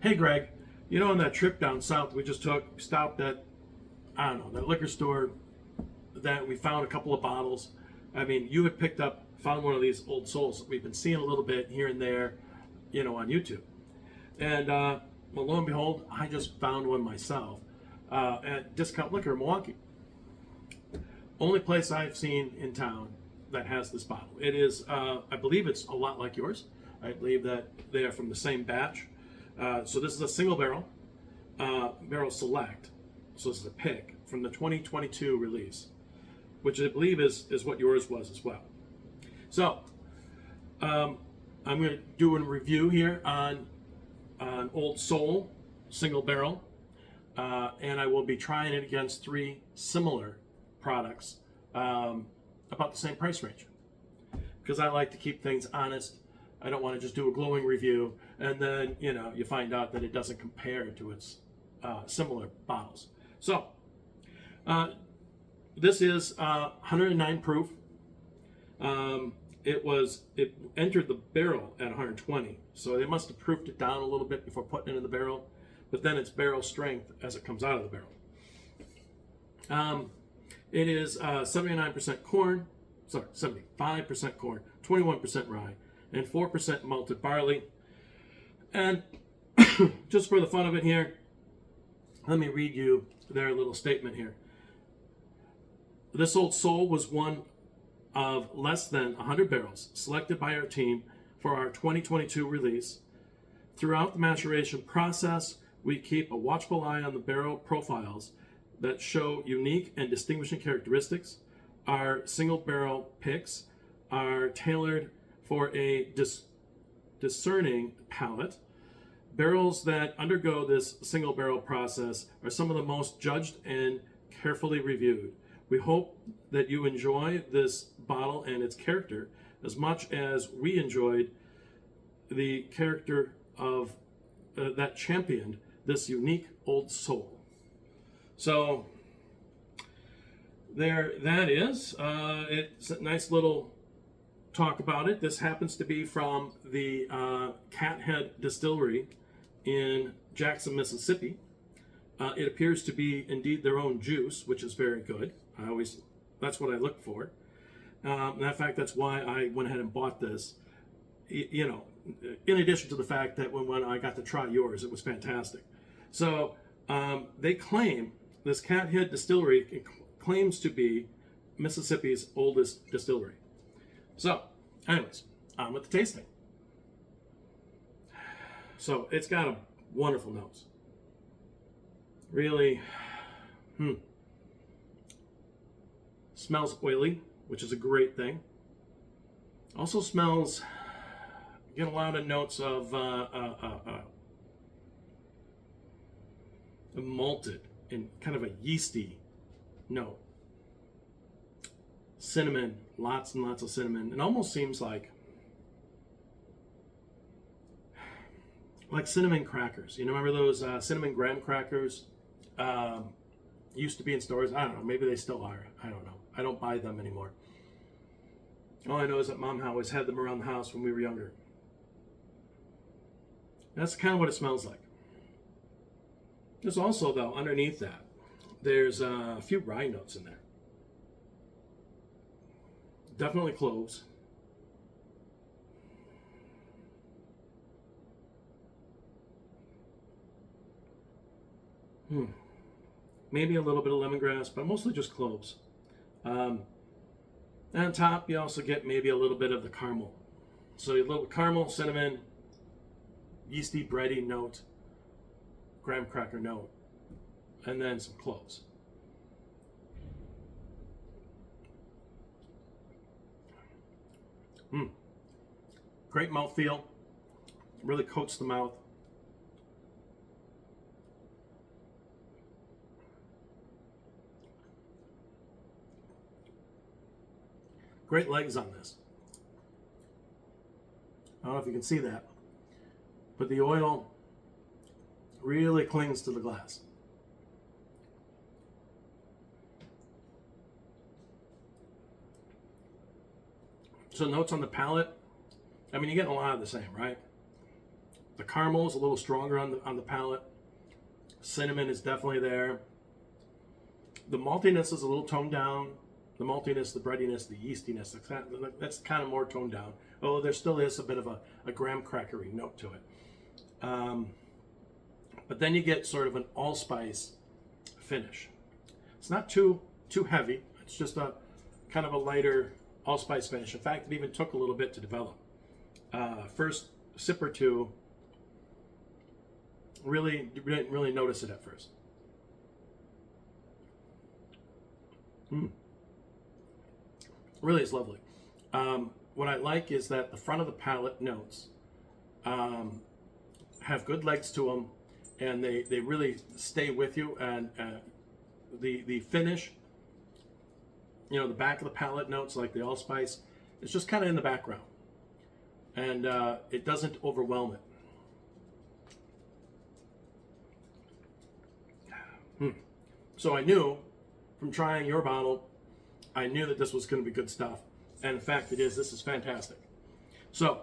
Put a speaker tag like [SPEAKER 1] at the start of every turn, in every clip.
[SPEAKER 1] Hey Greg, you know on that trip down south we just took, stopped at, I don't know, that liquor store that we found a couple of bottles. I mean, you had found one of these old souls that we've been seeing a little bit here and there, on YouTube. And well, lo and behold, I just found one myself at Discount Liquor in Milwaukee. Only place I've seen in town that has this bottle. It is, I believe it's a lot like yours. I believe that they are from the same batch. So this is a single barrel, barrel select. So this is a pick from the 2022 release, which I believe is what yours was as well. So I'm going to do a review here on Old Soul single barrel, and I will be trying it against 3 similar products about the same price range, because I like to keep things honest. I don't want to just do a glowing review and then you find out that it doesn't compare to its similar bottles. So this is 109 proof. It entered the barrel at 120, so they must have proofed it down a little bit before putting it in the barrel, but then it's barrel strength as it comes out of the barrel. It is 75% corn, 21% rye, and 4% malted barley. And just for the fun of it here, let me read you their little statement here. This Old Soul was one of less than 100 barrels selected by our team for our 2022 release. Throughout the maturation process, we keep a watchful eye on the barrel profiles that show unique and distinguishing characteristics. Our single barrel picks are tailored for a discerning palate. Barrels that undergo this single barrel process are some of the most judged and carefully reviewed. We hope that you enjoy this bottle and its character as much as we enjoyed the character of that championed this unique Old Soul. So there that is. It's a nice little talk about it. This happens to be from the Cathead Distillery in Jackson, Mississippi. It appears to be indeed their own juice, which is very good. That's what I look for. In fact, that's why I went ahead and bought this. In addition to the fact that when I got to try yours, it was fantastic. So they claim, this Cathead Distillery claims to be Mississippi's oldest distillery. So, anyways, on with the tasting. So it's got a wonderful nose. Really, smells oily, which is a great thing. Also smells, you get a lot of notes of malted and kind of a yeasty note. Cinnamon, lots and lots of cinnamon. It almost seems like cinnamon crackers. Remember those cinnamon graham crackers? Used to be in stores. I don't know. Maybe they still are. I don't know. I don't buy them anymore. All I know is that Mom always had them around the house when we were younger. That's kind of what it smells like. There's also, though, underneath that, there's a few rye notes in there. Definitely cloves. Maybe a little bit of lemongrass, but mostly just cloves. And on top, you also get maybe a little bit of the caramel. So a little caramel, cinnamon, yeasty, bready note, graham cracker note, and then some cloves. Great mouthfeel. Really coats the mouth. Great legs on this. I don't know if you can see that, but the oil really clings to the glass. So notes on the palate, I mean, you're getting a lot of the same, right? The caramel is a little stronger on the palate. Cinnamon is definitely there. The maltiness is a little toned down. The maltiness, the breadiness, the yeastiness, that's kind of more toned down. Although there still is a bit of a graham crackery note to it. But then you get sort of an allspice finish. It's not too heavy. It's just a kind of a lighter allspice finish. In fact, it even took a little bit to develop. First sip or two, didn't really notice it at first. Really is lovely. What I like is that the front of the palate notes have good legs to them, and they really stay with you. And the finish, you know, the back of the palate notes, like the allspice, it's just kind of in the background, and it doesn't overwhelm it. So I knew from trying your bottle, I knew that this was going to be good stuff. And in fact, it is. This is fantastic. So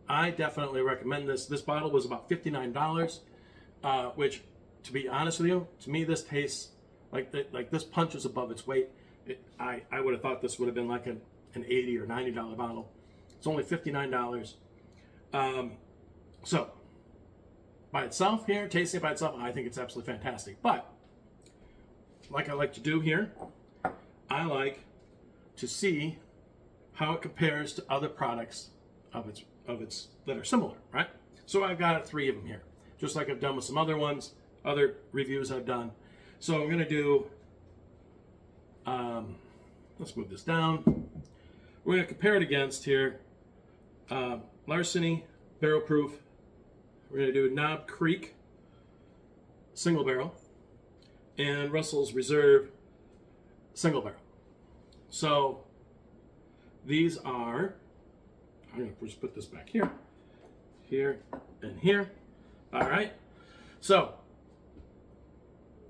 [SPEAKER 1] I definitely recommend this. This bottle was about $59, which, to be honest with you, to me, this tastes like this punches above its weight. I would have thought this would have been like an $80 or $90 bottle. It's only $59. So by itself here, tasting it by itself, I think it's absolutely fantastic. But like I like to do here, I like to see how it compares to other products of its that are similar, right? So I've got 3 of them here, just like I've done with some other ones, other reviews I've done. So I'm gonna do, let's move this down. We're gonna compare it against here, Larceny Barrel Proof. We're gonna do Knob Creek Single Barrel and Russell's Reserve Single Barrel. So these are, I'm going to just put this back here, here, and here. All right. So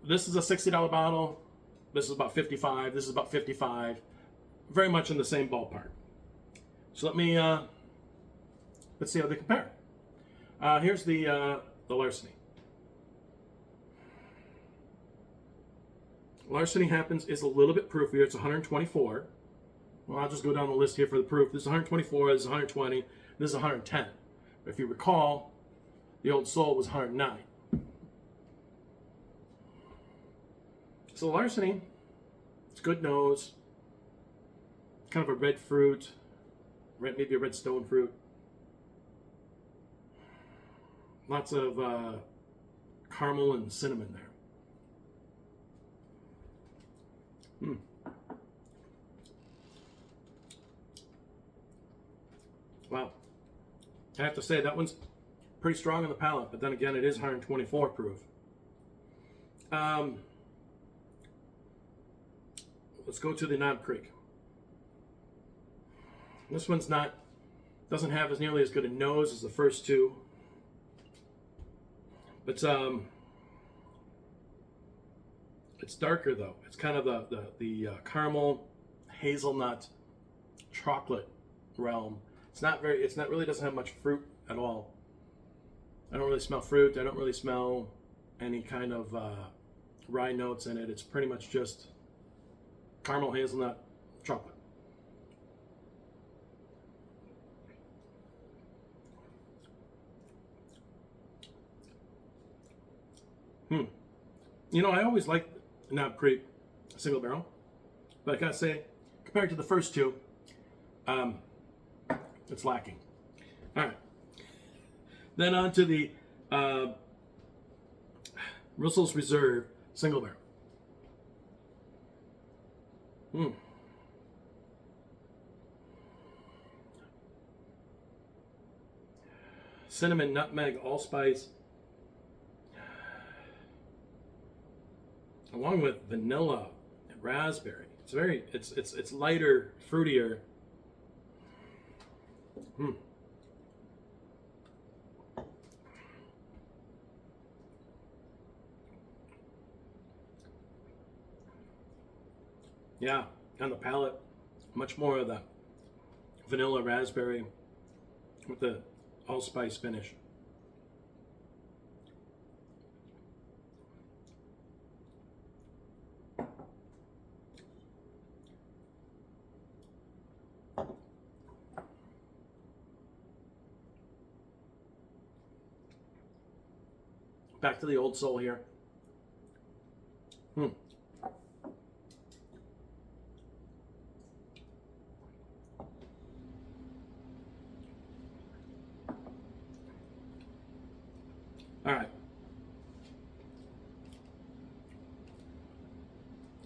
[SPEAKER 1] this is a $60 bottle. This is about $55. This is about $55. Very much in the same ballpark. So let's see how they compare. Here's the Larceny. Larceny is a little bit proofier. It's 124. Well, I'll just go down the list here for the proof. This is 124, this is 120, this is 110. If you recall, the Old Soul was 109. So Larceny, it's good nose, kind of a red fruit, maybe a red stone fruit. Lots of caramel and cinnamon there. Wow. I have to say that one's pretty strong in the palate, but then again, it is 124 proof. Let's go to the Knob Creek. This one's doesn't have as nearly as good a nose as the first two, but it's darker though. It's kind of the caramel, hazelnut, chocolate realm. It really doesn't have much fruit at all. I don't really smell fruit. I don't really smell any kind of rye notes in it. It's pretty much just caramel, hazelnut, chocolate. You know, I always liked Knob Creek Single Barrel, but I gotta say, compared to the first two, it's lacking. All right. Then on to the Russell's Reserve Single Barrel. Cinnamon, nutmeg, allspice, along with vanilla and raspberry. It's lighter, fruitier. Yeah, on the palate, much more of the vanilla raspberry with the allspice finish. Back to the Old Soul here. All right.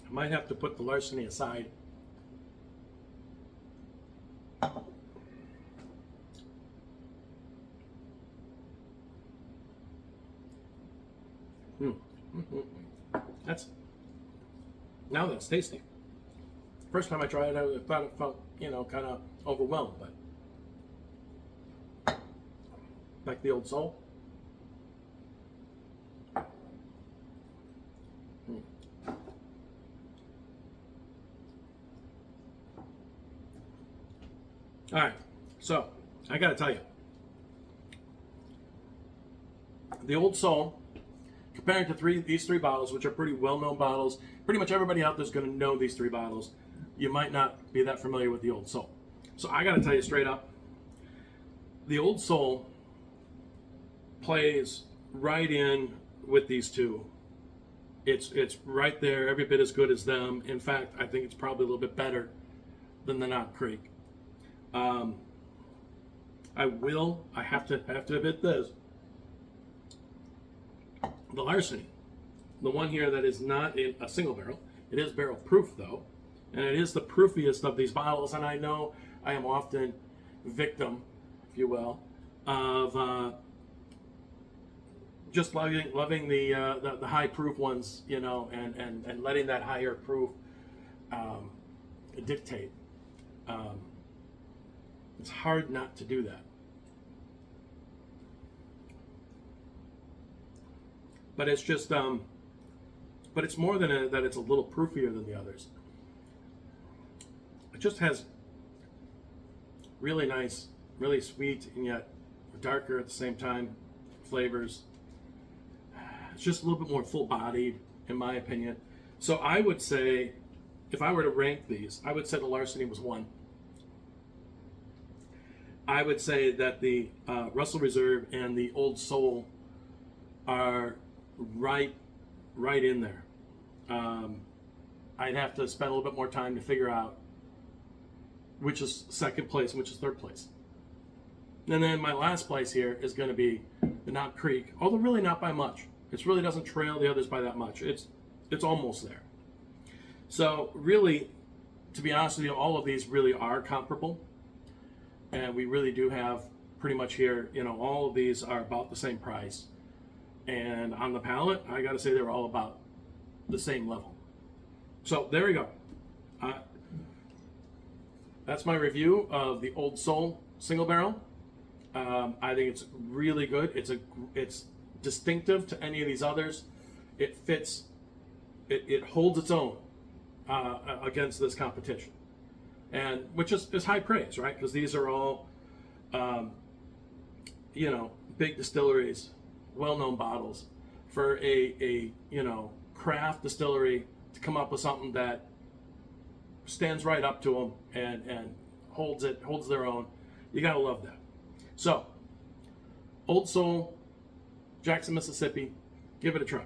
[SPEAKER 1] I might have to put the Larceny aside. That's tasty. First time I tried it, I thought it felt, kind of overwhelmed, but like the Old Soul. All right, so I got to tell you, the Old Soul, comparing to these three bottles, which are pretty well-known bottles, pretty much everybody out there is going to know these three bottles. You might not be that familiar with the Old Soul. So I got to tell you straight up, the Old Soul plays right in with these two. It's right there, every bit as good as them. In fact, I think it's probably a little bit better than the Knob Creek. I have to admit this. The Larceny, the one here that is not in a single barrel, it is barrel proof though, and it is the proofiest of these bottles. And I know I am often victim, if you will, of just loving the high proof ones, and letting that higher proof dictate. It's hard not to do that. But it's just, but it's more than that. It's a little proofier than the others. It just has really nice, really sweet, and yet darker at the same time flavors. It's just a little bit more full-bodied, in my opinion. So I would say, if I were to rank these, I would say the Larceny was 1. I would say that the Russell Reserve and the Old Soul are right in there. I'd have to spend a little bit more time to figure out which is second place and which is third place. And then my last place here is going to be the Knob Creek, although really not by much. It really doesn't trail the others by that much. It's almost there. So really, to be honest with you, all of these really are comparable. And we really do have pretty much here, all of these are about the same price. And on the palate, I got to say they're all about the same level. So there we go. That's my review of the Old Soul single barrel. I think it's really good. It's distinctive to any of these others. It fits. It holds its own against this competition, and which is high praise, right? Because these are all, big distilleries, well-known bottles. For a craft distillery to come up with something that stands right up to them and holds their own, you gotta love that. So, Old Soul, Jackson, Mississippi, give it a try.